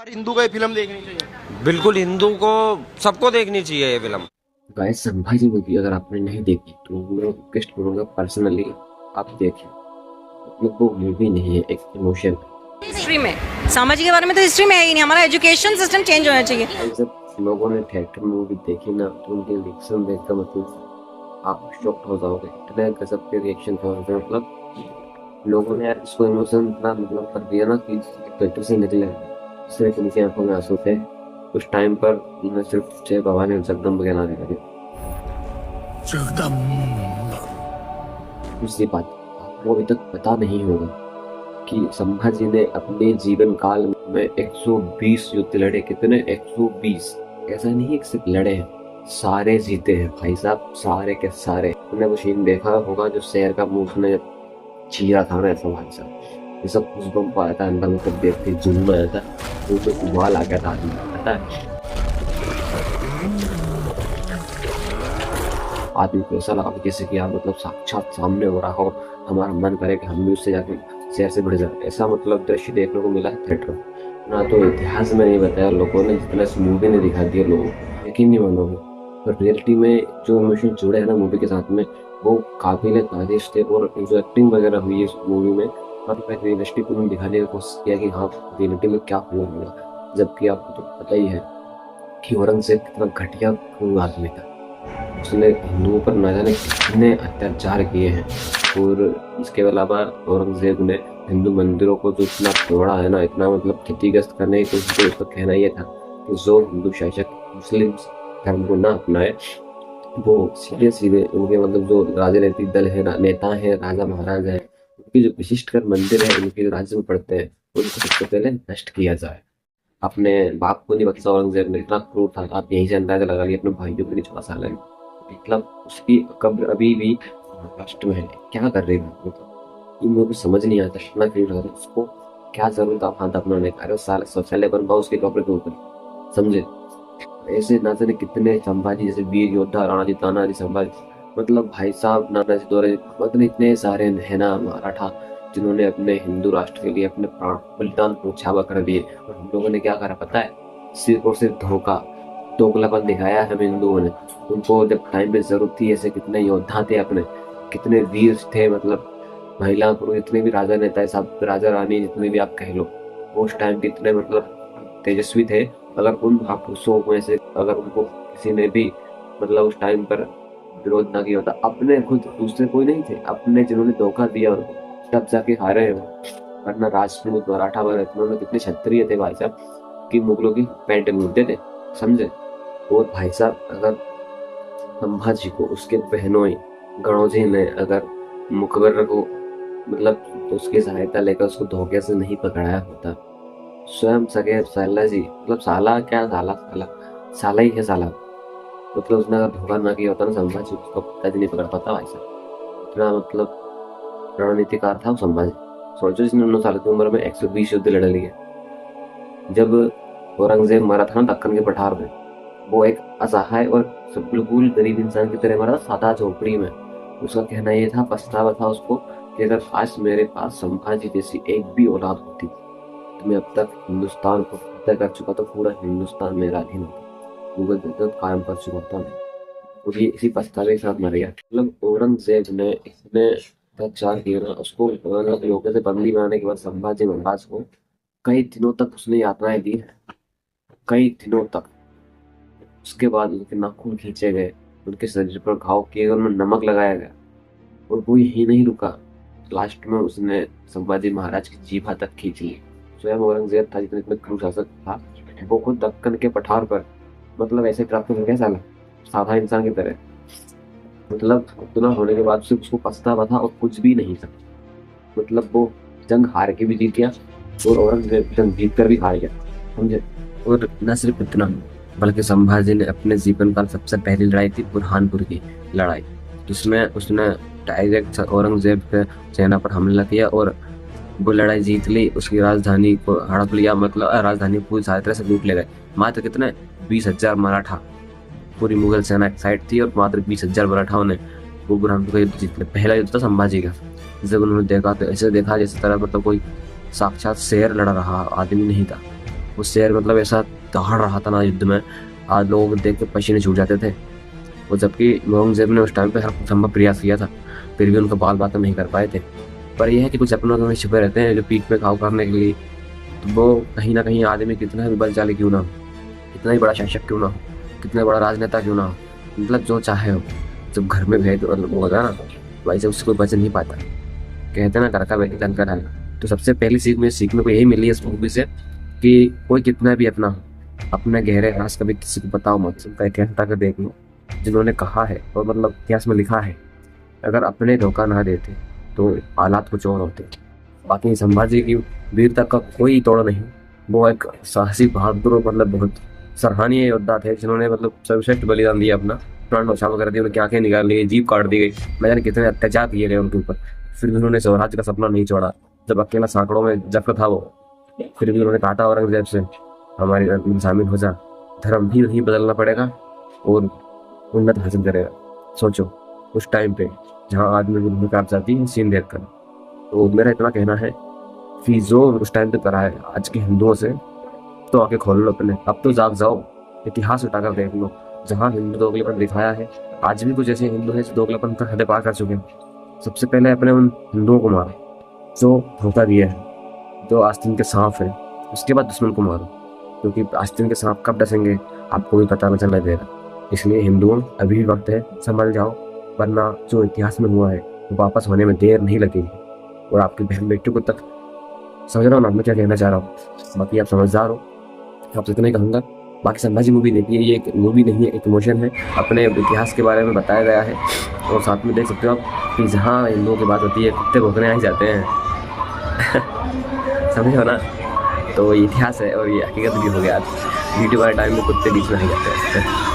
हर हिंदू को ये फिल्म देखनी चाहिए। बिल्कुल हिंदू को सबको देखनी चाहिए ये फिल्म। गाइस संभाजी मूवी अगर आपने नहीं देखी तो मैं रिक्वेस्ट करूंगा पर्सनली आप देखिए। मतलब वो मूवी नहीं है, एक इमोशन। हिस्ट्री में सामाजिक के बारे में तो हिस्ट्री में है ही नहीं। हमारा एजुकेशन सिस्टम चेंज होना चाहिए। जब लोगों ने थिएटर में मूवी देखी ना तो उनके रिएक्शन देखकर मतलब आप शॉक्ड हो जाओगे, इतने गजब के रिएक्शन थे उनके। मतलब लोगों ने यार इसको इमोशन इतना मतलब कर दिया ना कि थिएटर से निकले सिर्फ उनकी आंखों में आंसू थे। उस टाइम पर उन्हें सिर्फ जय भवानी जगदम्ब के नारे लगे। दूसरी बात, आपको अभी तक पता नहीं होगा कि संभाजी ने अपने जीवन काल में 120 युद्ध लड़े। कितने? 120। ऐसा नहीं है कि सिर्फ लड़े हैं, सारे जीते हैं भाई साहब, सारे के सारे। तुमने वो सीन देखा होगा जो शेर का मुंह उसने चीरा था ना, ऐसा भाई साहब ये सब भूकंप आया था अंदर, मतलब देखते जुम्म आया था, मुंह में उबाल आ गया था आदमी, पता है। आदमी को ऐसा लगा जैसे कि यार मतलब साक्षात सामने हो रहा हो, हमारा मन करे कि हम भी उससे जाके शेर से भिड़ जाए। ऐसा मतलब दृश्य देखने को मिला है थिएटर ना। तो इतिहास में नहीं बताया लोगों ने, जितना इस मूवी ने दिखा दिया लोगों को, यकीन नहीं मानोगे। पर रियलिटी में जो इमोशन जुड़े हैं ना मूवी के साथ में, वो काबिल तारीफ थे। और जो एक्टिंग वगैरह हुई है इस मूवी में, मतलब रियलिस्टिक उन्होंने दिखाने की कोशिश किया कि हाँ रियलिटी में क्या हुआ होगा। जबकि आपको तो पता ही है कि औरंगजेब कितना घटिया आदमी था। उसने हिंदुओं पर न जाने कितने अत्याचार किए हैं। और इसके अलावा औरंगजेब ने हिंदू मंदिरों को जो इतना तोड़ा है ना, इतना मतलब क्षतिग्रस्त करने की कोशिश की। उसका कहना यह था कि जो हिंदू शासक मुस्लिम धर्म को ना अपनाए वो सीधे सीधे उनके मतलब जो राजनीतिक दल है, नेता है, राजा महाराजा है, उनकी जो विशिष्ट कर मंदिर है, उनके जो राज्य में पड़ते हैं, उनको सबसे पहले नष्ट किया जाए। अपने बाप को नहीं बख्शा औरंगजेब ने, इतना क्रूर था। आप यहीं से अंदाजा लगा लिए अपने भाइयों को नहीं छोड़ा साला। मतलब उसकी कब्र अभी भी महाराष्ट्र में है। क्या कर रही है मतलब इन लोगों को समझ नहीं आता, इतना क्यों रहा है उसको, क्या जरूरत था वहां दफनाने का। अरे साल शौचालय बनवाओ उसकी कब्र के ऊपर, समझे। ऐसे ना जाने कितने संभाजी जैसे वीर योद्धा, राणा जी, तानाजी संभाजी, मतलब भाई साहब, नानाजी दौरे, मतलब इतने सारे है ना मराठा जिन्होंने अपने हिंदू राष्ट्र के लिए अपने प्राण बलिदान न्यौछावर कर दिए। और हम लोगों ने क्या करा पता है? सिर्फ और सिर्फ धोखा, दोगलापन दिखाया है हम हिंदुओं ने। उनको जब टाइम पे जरूरत थी, ऐसे कितने योद्धा थे अपने, कितने वीर थे, मतलब महिला पुरुष जितने भी राजा नेता है, सब राजा रानी जितने भी आप कह लो, उस टाइम कितने मतलब तेजस्वी थे। अगर उन महापुरुषों में से अगर उनको किसी ने भी मतलब उस टाइम पर विरोध ना किया होता, अपने खुद, दूसरे कोई नहीं थे, अपने जिन्होंने धोखा दिया उनको, तब जाके हारे हैं वो। वरना राजपूत मराठा वगैरह उन्होंने कितने क्षत्रिय थे भाई साहब कि मुगलों की पैंट लूटते थे, समझे। और भाई साहब अगर संभाजी को उसके बहनोई गणोजी ने अगर मुकबर को मतलब उसकी सहायता लेकर उसको धोखे से नहीं पकड़ाया होता, स्वयं सगे साला जी, मतलब साला क्या, साला साला साला ही है साला, मतलब उसने अगर धोखा ना किया होता ना संभाजी, उसको पिताजी नहीं पकड़ पाता भाई साहब। इतना मतलब रणनीतिकार था वो संभाजी। सोचो जिसने 9 साल की उम्र में 120 युद्ध लड़ लिए। जब औरंगजेब मरा था ना दक्कन के पठार में, वो एक असहाय और बिल्कुल गरीब इंसान की तरह मरा, सादा झोपड़ी में। उसका कहना ये था, पछतावा था उसको कि अगर आज मेरे पास संभाजी जैसी एक भी औलाद होती तो मैं अब तक हिंदुस्तान को फतह कर चुका, तो पूरा हिंदुस्तान मेरा अधीन होता, मुगल सल्तनत कायम कर चुका था मैं। और ये इसी पछतावे के साथ मर गया। मतलब औरंगजेब ने इतने अत्याचार किए ना उसको, मतलब लोगों से बंदी बनाने के बाद संभाजी महाराज को कई दिनों तक उसने यातनाएं दी, कई दिनों तक। उसके बाद उनके नाखून खींचे गए, उनके शरीर पर घाव किए गए, उनमें नमक लगाया गया। और वो यही नहीं रुका, लास्ट में उसने संभाजी महाराज की जीभा तक खींच ली। स्वयं औरंगजेब था जितने इतने क्रूर शासक था, वो खुद दक्कन के पठार पर मतलब ऐसे ट्रैफिक में कैसा साधा इंसान की तरह, मतलब इतना होने के बाद सिर्फ उसको पछतावा था और कुछ भी नहीं था। मतलब वो जंग हार के भी जीत गया और औरंगजेब जंग जीत कर भी हार गया, समझे। और न सिर्फ इतना, बल्कि संभाजी ने अपने जीवन का सबसे पहली लड़ाई थी बुरहानपुर की लड़ाई, जिसमें उसने डायरेक्ट औरंगजेब के सेना पर हमला किया और वो लड़ाई जीत ली। उसकी राजधानी को हड़प लिया, मतलब राजधानी पूरी सारी तरह से लूट ले गए। मात्र कितने? 20,000 मराठा, पूरी मुगल सेना एक साइड थी और मात्र 20,000 मराठाओं ने वो बुरहानपुर का युद्ध जीत लिया। पहला युद्ध था संभाजी का। जब उन्होंने देखा तो ऐसे देखा जैसे तरह मतलब कोई साक्षात शेर लड़ रहा, आदमी नहीं था। वो शेर मतलब ऐसा दहाड़ रहा था ना युद्ध में, आज लोग देख के पसीने छूट जाते थे। वो जबकि औरंगजेब ने उस टाइम पे हर संभव प्रयास किया था, फिर भी उनका बाल बात नहीं कर पाए थे। पर यह है कि कुछ अपनों में छिपे रहते हैं जो पीठ पे घाव करने के लिए। तो वो कहीं ना कहीं आदमी कितना भी बलशाली क्यों ना हो, कितना ही बड़ा शासक क्यों ना हो, कितना बड़ा राजनेता क्यों ना हो, मतलब जो चाहे हो, जब घर में भेद होगा ना भाई से उससे कोई बच नहीं पाता। कहते हैं ना घर का बेटी तन का ढाल। तो सबसे पहली सीख मुझे सीखने को यही मिली है इस मूवी से कि कोई कितना भी अपना अपने गहरे राज कभी किसी को बताओ मत। उनका इतिहास उठाकर देख लो, जिन्होंने कहा है और मतलब इतिहास में लिखा है, अगर अपने धोखा ना देते तो हालात कुछ और होते। बाकी संभाजी की वीरता का कोई तोड़ नहीं, वो एक साहसी बहादुर मतलब बहुत सराहनीय योद्धा थे जिन्होंने मतलब सर्वश्रेष्ठ बलिदान दिया, अपना प्राण न्यौछावर कर दिया, उनकी आंखें निकाल ली, जीभ काट दी गई, न जाने कितने अत्याचार किए गए उनके ऊपर। फिर भी उन्होंने स्वराज का सपना नहीं छोड़ा। जब अकेला सैकड़ों में जख्म था वो, फिर भी उन्होंने कहा था औरंगजेब से हमारी रंग में शामिल हो जा, धर्म भी नहीं बदलना पड़ेगा और उन्नत हासिल करेगा। सोचो उस टाइम पे जहाँ आदमी को रूह कांप जाती है सीन देख कर। तो मेरा इतना कहना है कि जो उस टाइम पे करा है आज के हिंदुओं से, तो आके खोल लो अपने, अब तो जाग जाओ, इतिहास उठाकर देख लो। जहाँ हिंदू दोगलेपन दिखाया है, आज भी कुछ ऐसे हिंदू हैं जो दोगलेपन का हद पार कर चुके हैं। सबसे पहले अपने उन हिंदुओं को मारो जो धोखा दिया है, जो आस्तीन के सांप है, उसके बाद दुश्मन को मारो, क्योंकि आस्तीन के सांप कब डसेंगे आपको भी पता नहीं चलने देगा। इसलिए हिंदुओं अभी भी वक्त है, संभल जाओ, वरना जो इतिहास में हुआ है वो वापस होने में देर नहीं लगेगी। और आपकी बहन बेटियों को तक समझ रहा हूँ ना मैं क्या कहना चाह रहा हूँ। बाकी आप समझदार हो, आपसे इतना ही कहूँगा। बाकी संभाजी मूवी देखिए, ये एक मूवी नहीं है, एक इमोशन है, अपने इतिहास के बारे में बताया गया है। और साथ में देख सकते हो आप कि जहाँ हिंदुओं की बात होती है कुत्ते भौंकने आ ही जाते हैं समझे हो ना। तो ये इतिहास है और ये हकीकत भी हो गया। वीडियो वाले टाइम में कुत्ते बीच में आ ही जाते हैं।